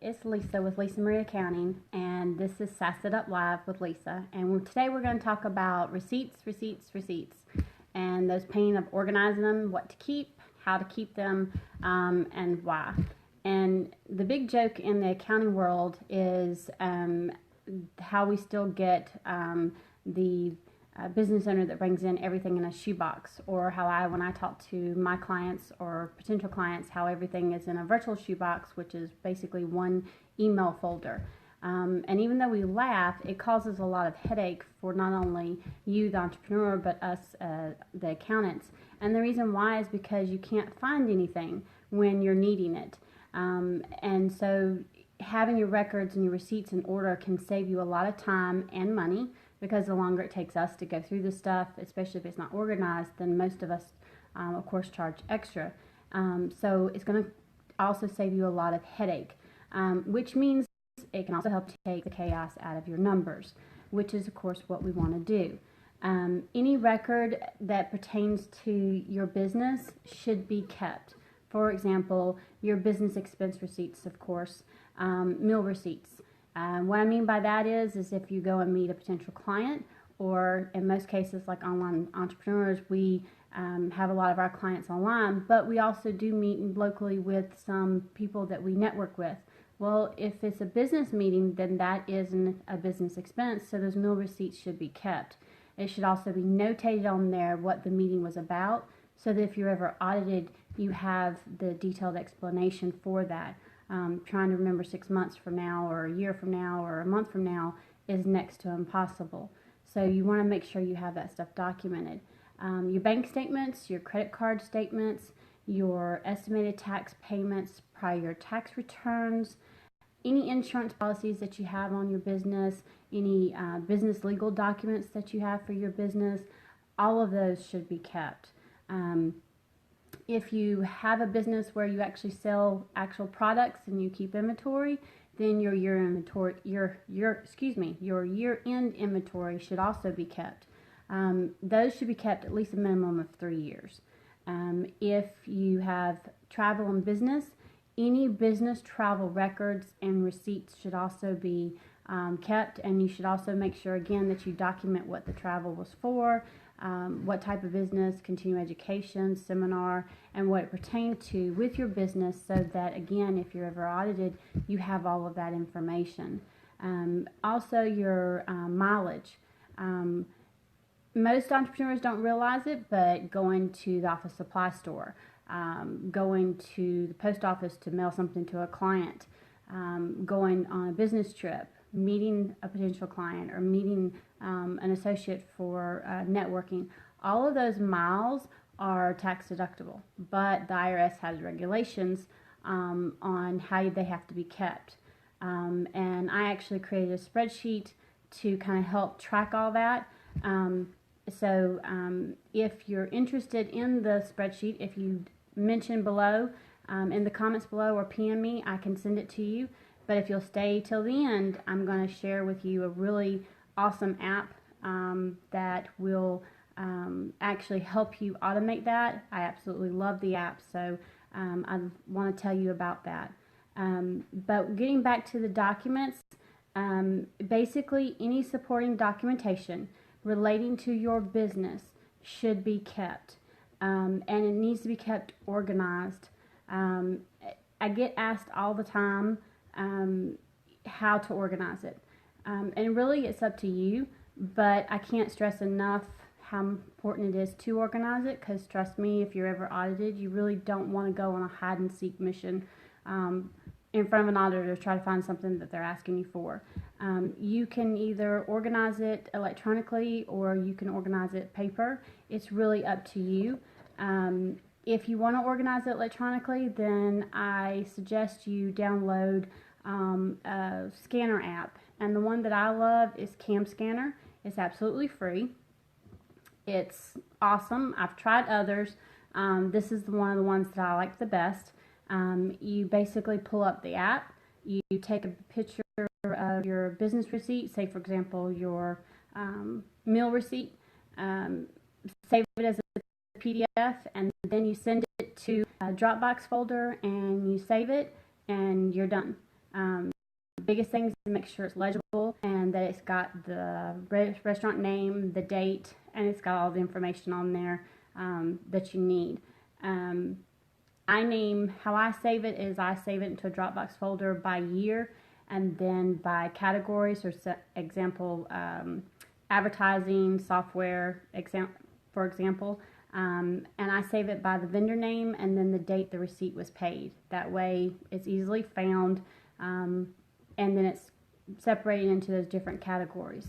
It's Lisa with Lisa Marie Accounting, and this is Sass It Up Live with Lisa. And today we're going to talk about receipts, and those pain of organizing them, what to keep, how to keep them, and why. And the big joke in the accounting world is how we still get the business owner that brings in everything in a shoebox, or how when I talk to my clients or potential clients, how everything is in a virtual shoebox, which is basically one email folder. And even though we laugh, it causes a lot of headache for not only you, the entrepreneur, but us, the accountants. And the reason why is because you can't find anything when you're needing it. And so having your records and your receipts in order can save you a lot of time and money, because the longer it takes us to go through this stuff, especially if it's not organized, then most of us, of course, charge extra. So it's going to also save you a lot of headache, which means it can also help take the chaos out of your numbers, which is, of course, what we want to do. Any record that pertains to your business should be kept. For example, your business expense receipts, of course, meal receipts. What I mean by that is if you go and meet a potential client, or in most cases like online entrepreneurs, we have a lot of our clients online, but we also do meet locally with some people that we network with. Well, if it's a business meeting, then that isn't a business expense, so those meal receipts should be kept. It should also be notated on there what the meeting was about, so that if you're ever audited, you have the detailed explanation for that. Trying to remember 6 months from now, or a year from now, or a month from now is next to impossible. So you want to make sure you have that stuff documented. Your bank statements, your credit card statements, your estimated tax payments, prior tax returns, any insurance policies that you have on your business, any business legal documents that you have for your business, all of those should be kept. If you have a business where you actually sell actual products and you keep inventory, then your year-end inventory should also be kept. Those should be kept at least a minimum of 3 years. If you have travel and business, any business travel records and receipts should also be kept, and you should also make sure again that you document what the travel was for, what type of business, continuing education, seminar, and what it pertained to with your business, so that again, if you're ever audited, you have all of that information. Also your mileage. Most entrepreneurs don't realize it, but going to the office supply store, going to the post office to mail something to a client, going on a business trip, meeting a potential client, or meeting an associate for networking, all of those miles are tax deductible, but the IRS has regulations on how they have to be kept. And I actually created a spreadsheet to kind of help track all that. So if you're interested in the spreadsheet, if you mention below in the comments below, or PM me, I can send it to you. But if you'll stay till the end, I'm going to share with you a really awesome app that will actually help you automate that. I absolutely love the app, so I want to tell you about that. But getting back to the documents, basically any supporting documentation relating to your business should be kept, and it needs to be kept organized. I get asked all the time how to organize it, and really it's up to you, but I can't stress enough how important it is to organize it, because trust me, if you're ever audited, you really don't want to go on a hide and seek mission in front of an auditor to try to find something that they're asking you for. You can either organize it electronically, or you can organize it paper. It's really up to you. If you want to organize it electronically, then I suggest you download a scanner app, and the one that I love is CamScanner. It's absolutely free. It's awesome. I've tried others. This is one of the ones that I like the best. You basically pull up the app, you take a picture of your business receipt, say for example your meal receipt, save it as a PDF, and then you send it to a Dropbox folder and you save it, and you're done. Biggest things to make sure it's legible and that it's got the restaurant name, the date, and it's got all the information on there that you need. How I save it is I save it into a Dropbox folder by year and then by categories, or example, advertising, software, for example. And I save it by the vendor name and then the date the receipt was paid. That way it's easily found, and then it's separated into those different categories.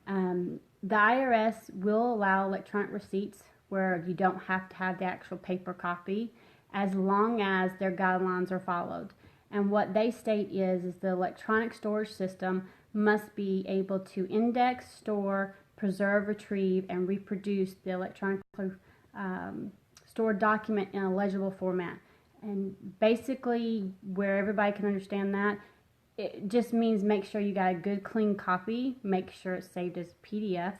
The IRS will allow electronic receipts where you don't have to have the actual paper copy, as long as their guidelines are followed. And what they state is the electronic storage system must be able to index, store, preserve, retrieve, and reproduce the electronically stored document in a legible format. And basically, where everybody can understand that, it just means make sure you got a good clean copy, make sure it's saved as PDF.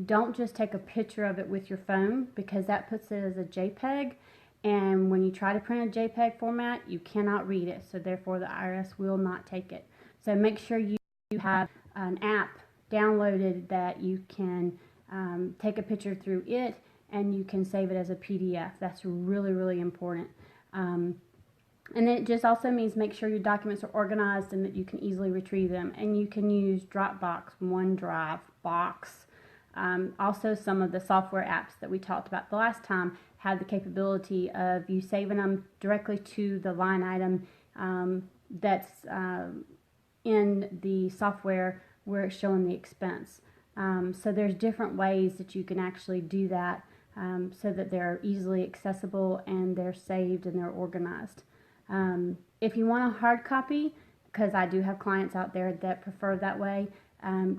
Don't just take a picture of it with your phone, because that puts it as a JPEG, and when you try to print a JPEG format, you cannot read it, so therefore the IRS will not take it. So make sure you have an app downloaded that you can take a picture through it, and you can save it as a PDF. That's really, really important. And then it just also means make sure your documents are organized and that you can easily retrieve them. And you can use Dropbox, OneDrive, Box. Also, some of the software apps that we talked about the last time have the capability of you saving them directly to the line item that's in the software where it's showing the expense. So there's different ways that you can actually do that, so that they're easily accessible and they're saved and they're organized. If you want a hard copy, because I do have clients out there that prefer that way,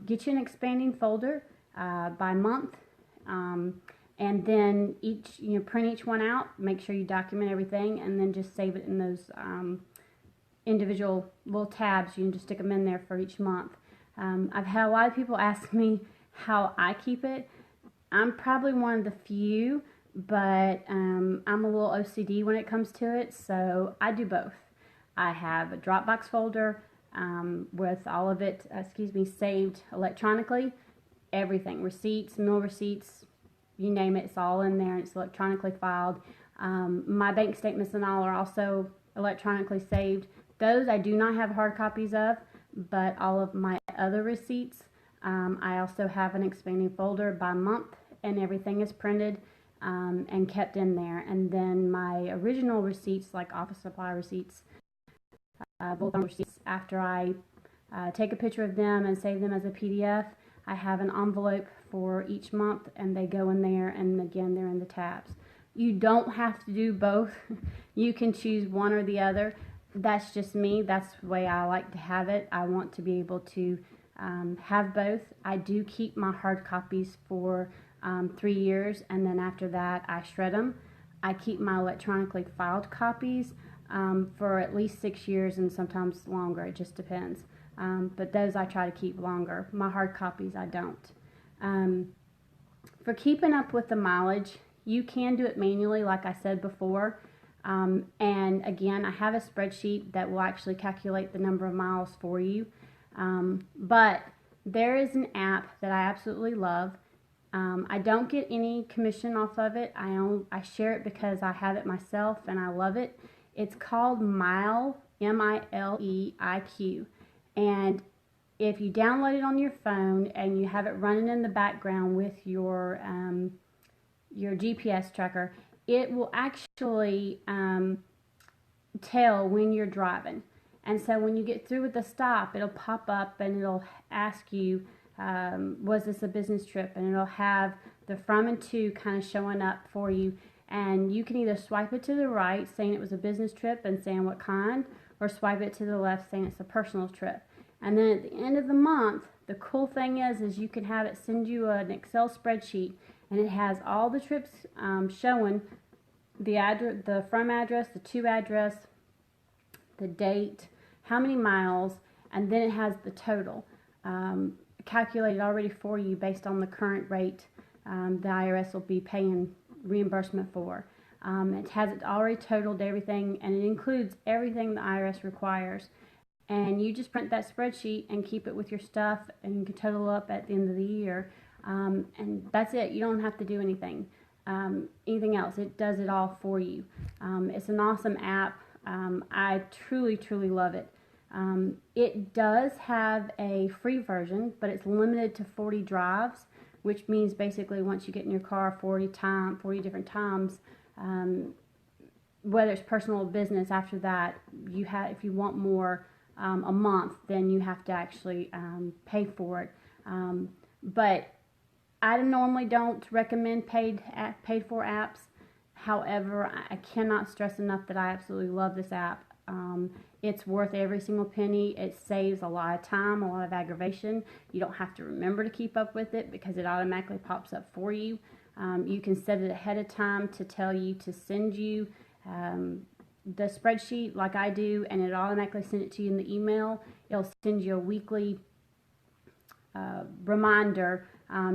get you an expanding folder by month, and then print each one out, make sure you document everything, and then just save it in those individual little tabs. You can just stick them in there for each month. I've had a lot of people ask me how I keep it. I'm probably one of the few, but I'm a little OCD when it comes to it, so I do both. I have a Dropbox folder with all of it, saved electronically. Everything, receipts, meal receipts, you name it, it's all in there. It's electronically filed. My bank statements and all are also electronically saved. Those I do not have hard copies of, but all of my other receipts, I also have an expanding folder by month, and everything is printed and kept in there. And then my original receipts, like office supply receipts, both receipts, after I take a picture of them and save them as a PDF, I have an envelope for each month, and they go in there, and again, they're in the tabs. You don't have to do both. You can choose one or the other. That's just me. That's the way I like to have it. I want to be able to have both. I do keep my hard copies for 3 years, and then after that I shred them. I keep my electronically filed copies for at least 6 years, and sometimes longer. It just depends. But those I try to keep longer. My hard copies I don't. For keeping up with the mileage, you can do it manually, like I said before. And again, I have a spreadsheet that will actually calculate the number of miles for you. But there is an app that I absolutely love. I don't get any commission off of it. I share it because I have it myself and I love it. It's called Mile, MILEIQ. And if you download it on your phone and you have it running in the background with your GPS tracker, it will actually tell when you're driving. And so when you get through with the stop, it'll pop up and it'll ask you, was this a business trip? And it'll have the from and to kind of showing up for you. And you can either swipe it to the right, saying it was a business trip and saying what kind, or swipe it to the left, saying it's a personal trip. And then at the end of the month, the cool thing is you can have it send you an Excel spreadsheet, and it has all the trips showing the address, the from address, the to address, the date, how many miles, and then it has the total calculated already for you based on the current rate the IRS will be paying reimbursement for. It has it already totaled everything, and it includes everything the IRS requires. and you just print that spreadsheet and keep it with your stuff, and you can total up at the end of the year. And that's it. You don't have to do anything else. It does it all for you. It's an awesome app. I truly, truly love it. It does have a free version, but it's limited to 40 drives, which means basically once you get in your car 40 different times, whether it's personal or business, after that, if you want more a month, then you have to actually pay for it. But I normally don't recommend paid for apps. However, I cannot stress enough that I absolutely love this app. It's worth every single penny. It saves a lot of time, a lot of aggravation. You don't have to remember to keep up with it because it automatically pops up for you. You can set it ahead of time to tell you to send you the spreadsheet like I do, and it automatically sends it to you in the email. It'll send you a weekly reminder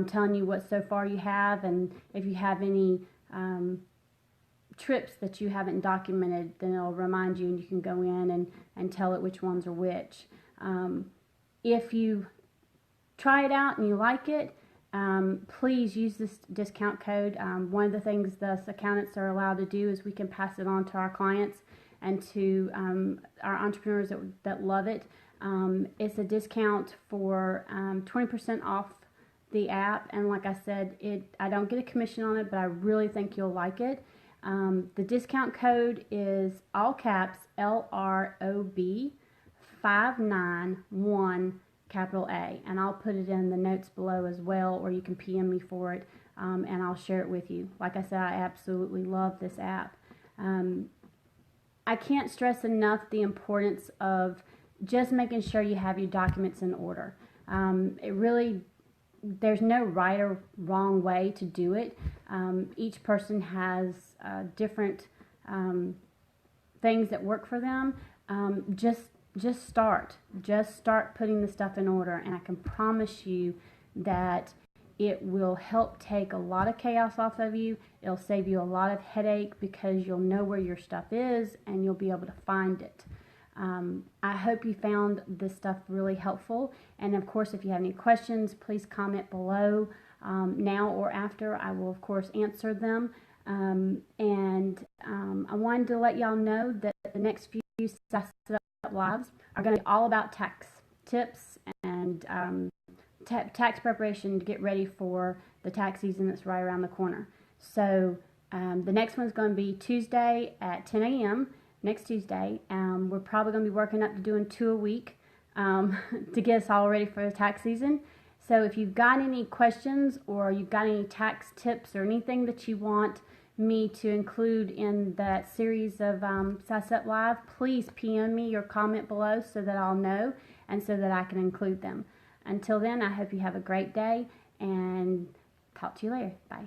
telling you what so far you have, and if you have any trips that you haven't documented, then it'll remind you, and you can go in and tell it which ones are which. If you try it out and you like it, please use this discount code. One of the things the accountants are allowed to do is we can pass it on to our clients and to our entrepreneurs that love it. It's a discount for 20% off the app, and like I said, I don't get a commission on it, but I really think you'll like it. The discount code is all caps LROB 591 capital A, and I'll put it in the notes below as well, or you can PM me for it, and I'll share it with you. Like I said, I absolutely love this app. I can't stress enough the importance of just making sure you have your documents in order. There's no right or wrong way to do it. Each person has different things that work for them. Just start putting the stuff in order, and I can promise you that it will help take a lot of chaos off of you. It'll save you a lot of headache because you'll know where your stuff is and you'll be able to find it. I hope you found this stuff really helpful, and of course if you have any questions, please comment below. Now or after, I will of course answer them. I wanted to let y'all know that the next few Sassed Up Lives are going to be all about tax tips and tax preparation to get ready for the tax season that's right around the corner. So the next one's going to be Tuesday at 10 a.m. next Tuesday. We're probably going to be working up to doing 2 a week to get us all ready for the tax season. So if you've got any questions or you've got any tax tips or anything that you want me to include in that series of Sassed Up Live, please PM me or comment below so that I'll know and so that I can include them. Until then, I hope you have a great day, and talk to you later. Bye.